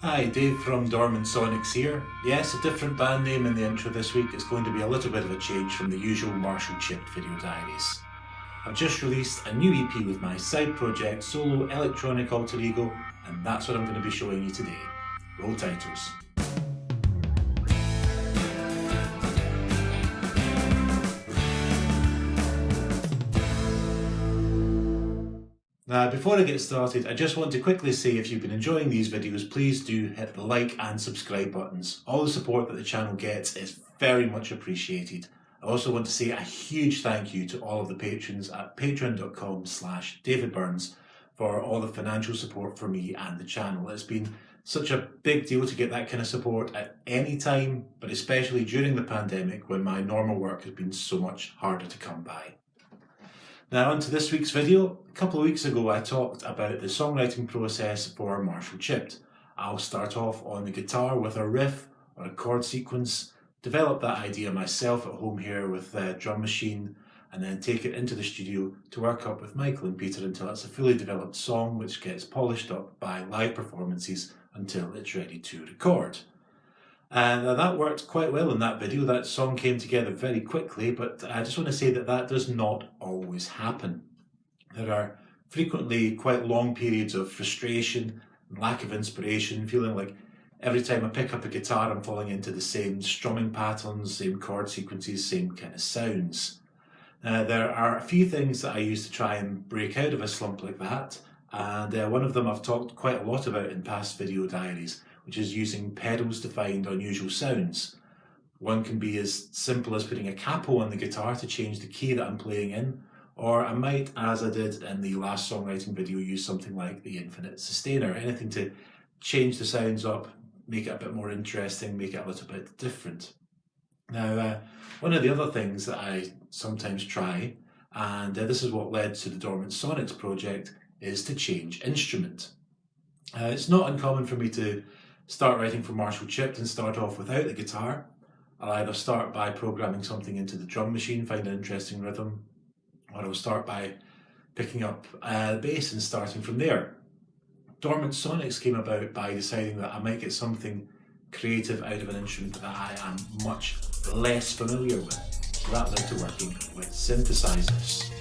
Hi, Dave from Dormant here. Yes, a different band name in the intro this week. It's going to be a little bit of a change from the usual Marshall Chipped video diaries. I've just released a new EP with my side project, Solo Electronic Alter Ego, and that's what I'm going to be showing you today. Roll titles. Now, before I get started, I just want to quickly say if you've been enjoying these videos, please do hit the like and subscribe buttons. All the support that the channel gets is very much appreciated. I also want to say a huge thank you to all of the patrons at patreon.com/DavidBurns for all the financial support for me and the channel. It's been such a big deal to get that kind of support at any time, but especially during the pandemic when my normal work has been so much harder to come by. Now on to this week's video. A couple of weeks ago I talked about the songwriting process for Marshall Chipped. I'll start off on the guitar with a riff or a chord sequence, develop that idea myself at home here with the drum machine, and then take it into the studio to work up with Michael and Peter until it's a fully developed song which gets polished up by live performances until it's ready to record. And that worked quite well in that video. That song came together very quickly, but I just want to say that that does not always happen. There are frequently quite long periods of frustration and lack of inspiration, feeling like every time I pick up a guitar I'm falling into the same strumming patterns, same chord sequences, same kind of sounds. There are a few things that I use to try and break out of a slump like that, and one of them I've talked quite a lot about in past video diaries, which is using pedals to find unusual sounds. One can be as simple as putting a capo on the guitar to change the key that I'm playing in, or I might, as I did in the last songwriting video, use something like the infinite sustainer, anything to change the sounds up, make it a bit more interesting, make it a little bit different. Now, one of the other things that I sometimes try, and this is what led to the Dormant Sonics project, is to change instrument. It's not uncommon for me to start writing for Marshall Chipped and start off without the guitar. I'll either start by programming something into the drum machine, find an interesting rhythm, or I'll start by picking up the bass and starting from there. Dormant Sonics came about by deciding that I might get something creative out of an instrument that I am much less familiar with. So that led to working with synthesizers.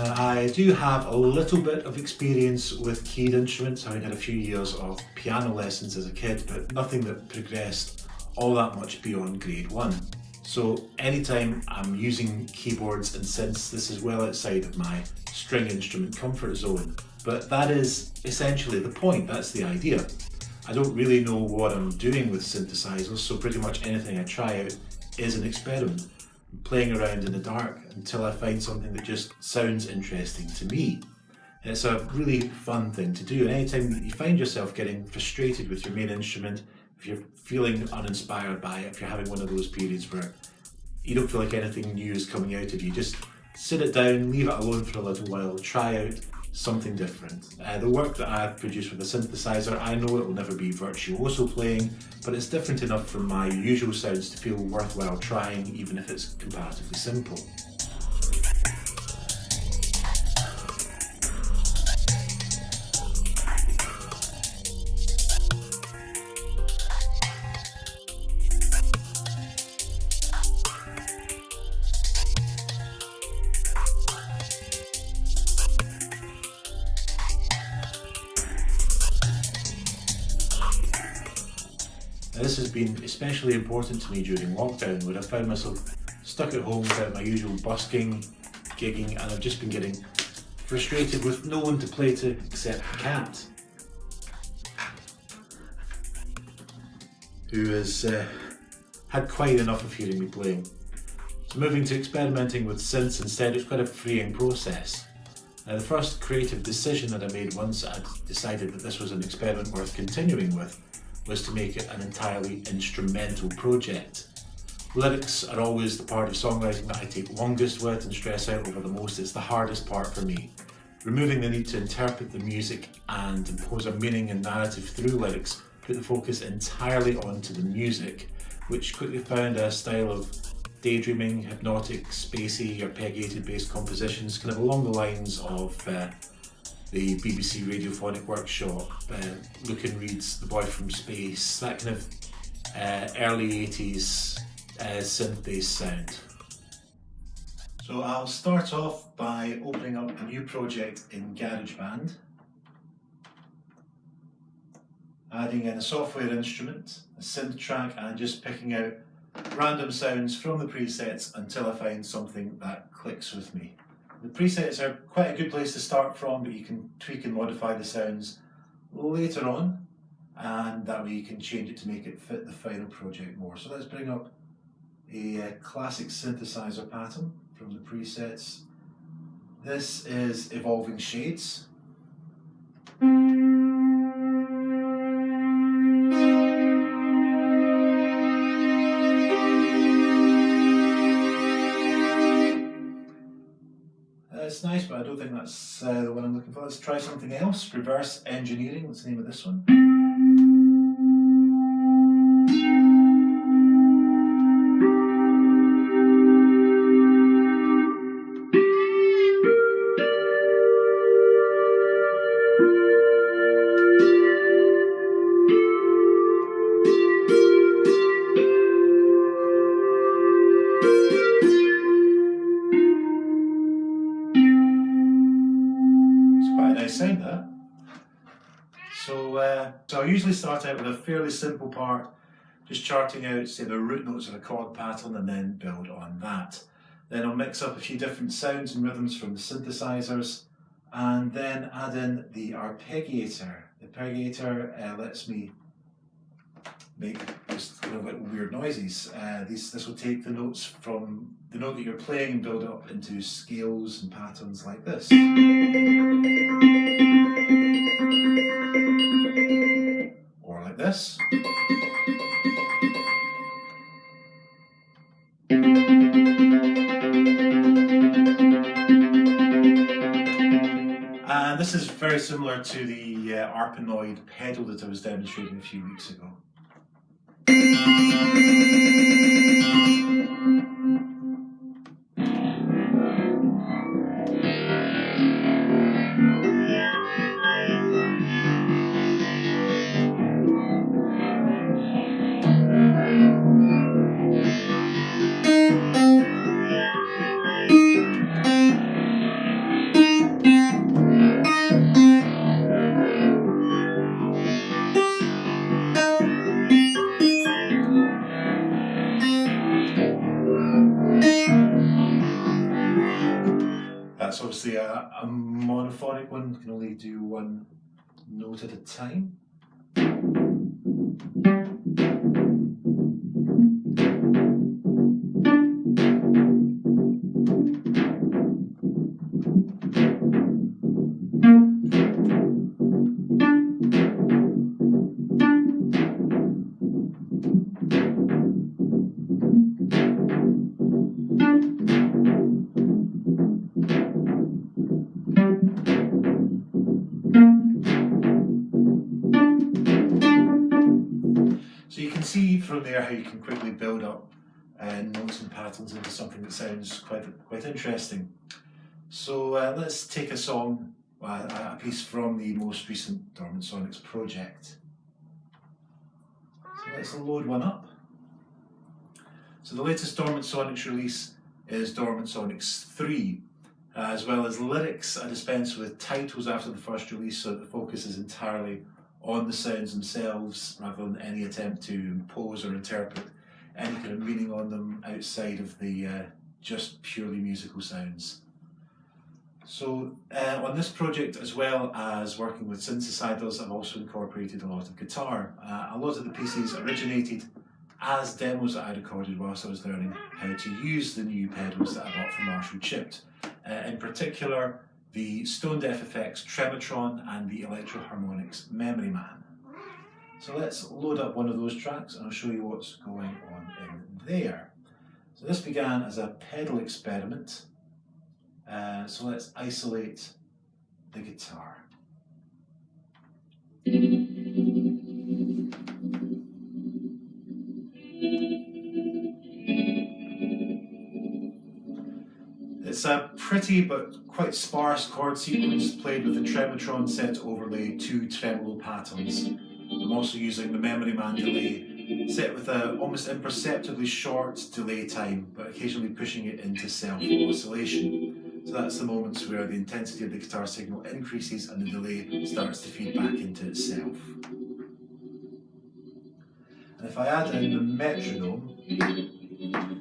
I do have a little bit of experience with keyed instruments, having had a few years of piano lessons as a kid, but nothing that progressed all that much beyond grade 1. So anytime I'm using keyboards and synths, this is well outside of my string instrument comfort zone. But that is essentially the point, that's the idea. I don't really know what I'm doing with synthesizers, so pretty much anything I try out is an experiment. I'm playing around in the dark until I find something that just sounds interesting to me. It's a really fun thing to do, and anytime that you find yourself getting frustrated with your main instrument, if you're feeling uninspired by it, if you're having one of those periods where you don't feel like anything new is coming out of you, just sit it down, leave it alone for a little while, try out something different. The work that I've produced with a synthesizer, I know it will never be virtuoso playing, but it's different enough from my usual sounds to feel worthwhile trying, even if it's comparatively simple. This has been especially important to me during lockdown, where I found myself stuck at home without my usual busking, gigging, and I've just been getting frustrated with no one to play to except the cat, who has had quite enough of hearing me playing. So moving to experimenting with synths instead, it's quite a freeing process. The first creative decision that I made once I'd decided that this was an experiment worth continuing with was to make it an entirely instrumental project. Lyrics are always the part of songwriting that I take longest with and stress out over the most. It's the hardest part for me. Removing the need to interpret the music and impose a meaning and narrative through lyrics put the focus entirely onto the music, which quickly found a style of daydreaming, hypnotic, spacey, arpeggiated based compositions, kind of along the lines of the BBC Radiophonic Workshop, Look and Read's The Boy from Space, that kind of early 80s synth-based sound. So I'll start off by opening up a new project in GarageBand, adding in a software instrument, a synth track, and just picking out random sounds from the presets until I find something that clicks with me. The presets are quite a good place to start from, but you can tweak and modify the sounds later on, and that way you can change it to make it fit the final project more. So let's bring up a classic synthesizer pattern from the presets. This is Evolving Shades. It's nice, but I don't think that's the one I'm looking for. Let's try something else. Reverse Engineering, that's the name of this one. Sound that. So I usually start out with a fairly simple part, just charting out, say, the root notes of a chord pattern, and then build on that. Then I'll mix up a few different sounds and rhythms from the synthesizers, and then add in the arpeggiator. The arpeggiator lets me make just kind of like weird noises. This will take the notes from the note that you're playing and build it up into scales and patterns like this. Or like this. And this is very similar to the Arpeggiator pedal that I was demonstrating a few weeks ago. That's obviously a monophonic one, you can only do one note at a time. So you can see from there how you can quickly build up notes and patterns into something that sounds quite interesting. So let's take a song, a piece from the most recent Dormant Sonics project. So let's load one up. So the latest Dormant Sonics release is Dormant Sonics 3. As well as lyrics, I dispense with titles after the first release so that the focus is entirely on the sounds themselves rather than any attempt to impose or interpret any kind of meaning on them outside of the just purely musical sounds. So on this project, as well as working with synthesizers, I've also incorporated a lot of guitar. A lot of the pieces originated as demos that I recorded whilst I was learning how to use the new pedals that I bought from Marshall Chipped. In particular, the Stone Deaf Effects Trematron and the Electro Harmonics Memory Man. So let's load up one of those tracks and I'll show you what's going on in there. So this began as a pedal experiment. So let's isolate the guitar. It's a pretty but quite sparse chord sequence played with the Trematron set to overlay 2 tremolo patterns. I'm also using the Memory Man delay set with a almost imperceptibly short delay time, but occasionally pushing it into self-oscillation. So that's the moments where the intensity of the guitar signal increases and the delay starts to feed back into itself. And if I add in the metronome,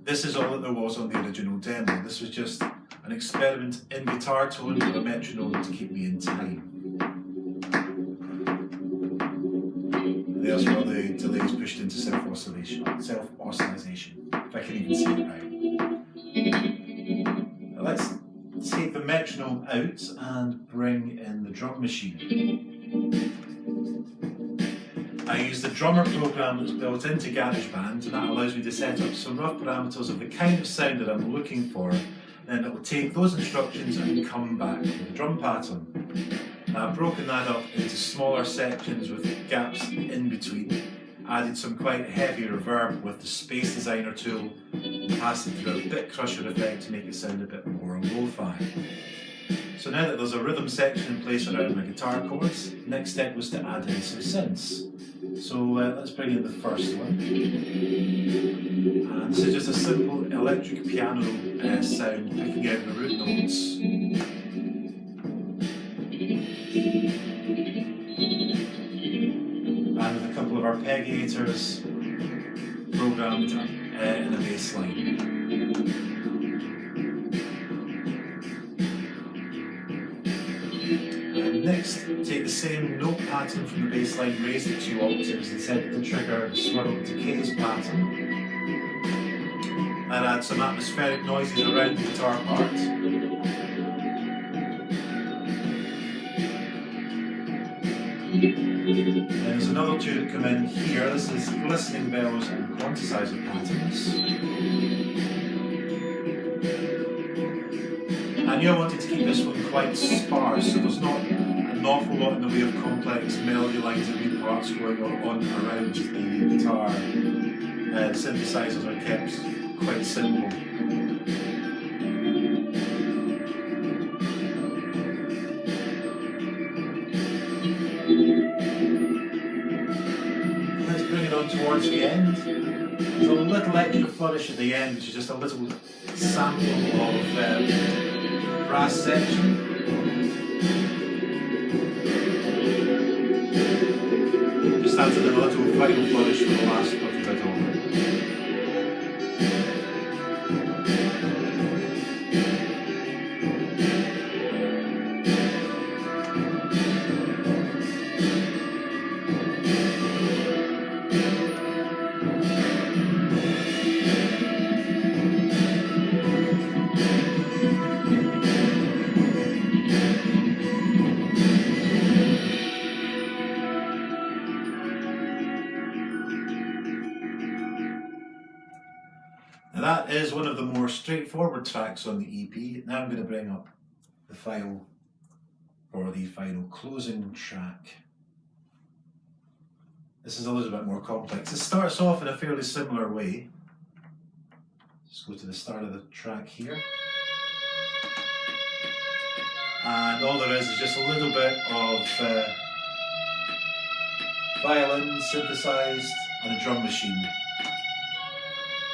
this is all that there was on the original demo. This was just an experiment in guitar tone with a metronome to keep me in time. And there's where the delay is pushed into self-oscillation, if I can even say it right. Now let's take the metronome out and bring in the drum machine. I use the drummer program that's built into GarageBand, and that allows me to set up some rough parameters of the kind of sound that I'm looking for. Then it will take those instructions and come back with a drum pattern. Now I've broken that up into smaller sections with gaps in between, added some quite heavy reverb with the Space Designer tool, passed it through a bit crusher effect to make it sound a bit more lo-fi. So now that there's a rhythm section in place around my guitar chords, the next step was to add in some synths. So let's bring in the first one. And this is just a simple electric piano sound picking out the root notes. And with a couple of arpeggiators programmed in a bass line. Next, take the same note pattern from the bass line, raise it 2 octaves and set it to trigger the swirl decays pattern. And add some atmospheric noises around the guitar part. Then there's another 2 that come in here. This is glistening bells and quantizer patterns. I knew I wanted to keep this one quite sparse, so there's not an awful lot in the way of complex melody lines and beat parts going on around the guitar. Synthesizers are kept quite simple. Let's bring it on towards the end. There's a little extra flourish at the end, which is just a little sample of brass section. Just adds in a little final flourish for the last little bit over. That is one of the more straightforward tracks on the EP. Now I'm going to bring up the file for the final closing track. This is a little bit more complex. It starts off in a fairly similar way. Just go to the start of the track here. And all there is just a little bit of violin synthesized and a drum machine.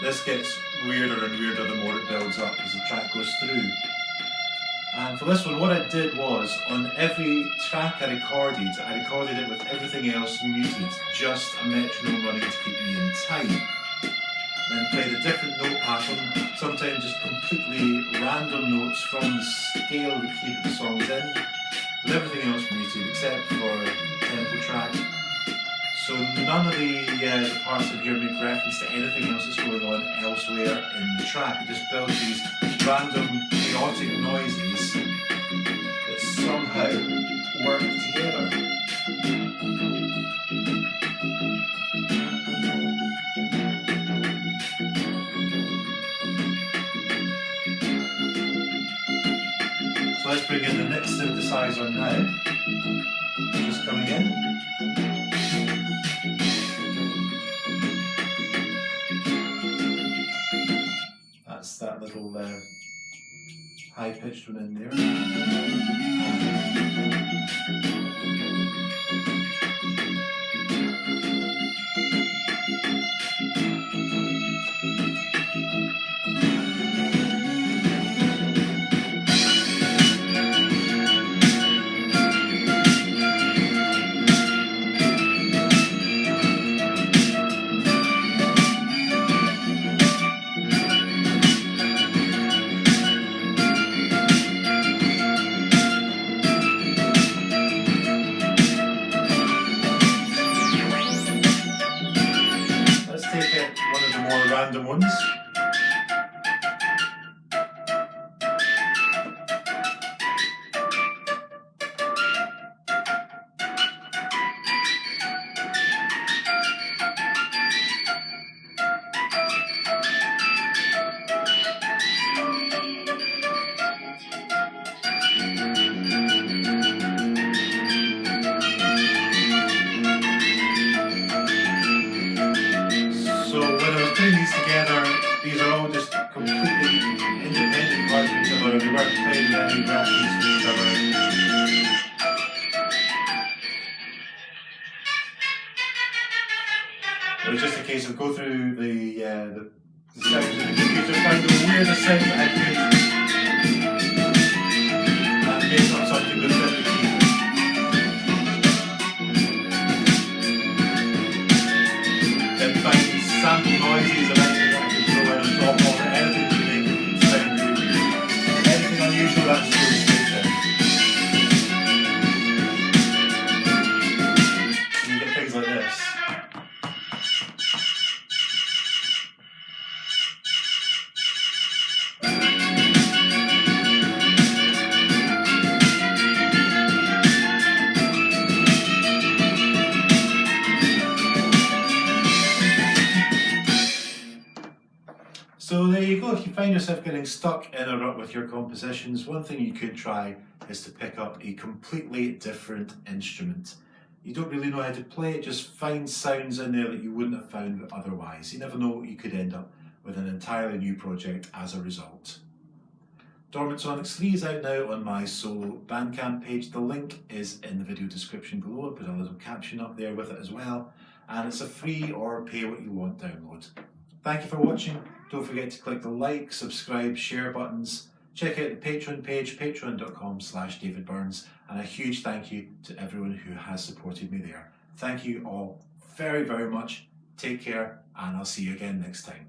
This gets weirder and weirder the more it builds up as the track goes through. And for this one, what I did was, on every track I recorded it with everything else muted, just a metronome running to keep me in time. Then played a different note pattern, sometimes just completely random notes from the scale of the key that the song's in, with everything else muted except for the tempo track. So none of the parts in here make reference to anything else that's going on elsewhere in the track. It just builds these random chaotic noises that somehow work together. So let's bring in the next synthesizer now. Just coming in. That's that little high-pitched one in there. Random ones. These together, these are all just completely independent parts of each other. They weren't playing with any reference to each other. It was just a case of go through the sounds of the computer, find the weirdest sound that I could, and make up something that fit the keyboard. Then find sample noises and anything that I could throw in on top of it, anything to make it sound good. Anything unusual, that's really straight in. And you get things like this. So there you go. If you find yourself getting stuck in a rut with your compositions, one thing you could try is to pick up a completely different instrument. You don't really know how to play it, just find sounds in there that you wouldn't have found otherwise. You never know, you could end up with an entirely new project as a result. Dormant Sonics 3 is out now on my solo Bandcamp page. The link is in the video description below. I'll put a little caption up there with it as well. And it's a free or pay what you want download. Thank you for watching. Don't forget to click the like, subscribe, share buttons. Check out the Patreon page, patreon.com/David Burns, and a huge thank you to everyone who has supported me there. Thank you all very, very much. Take care, and I'll see you again next time.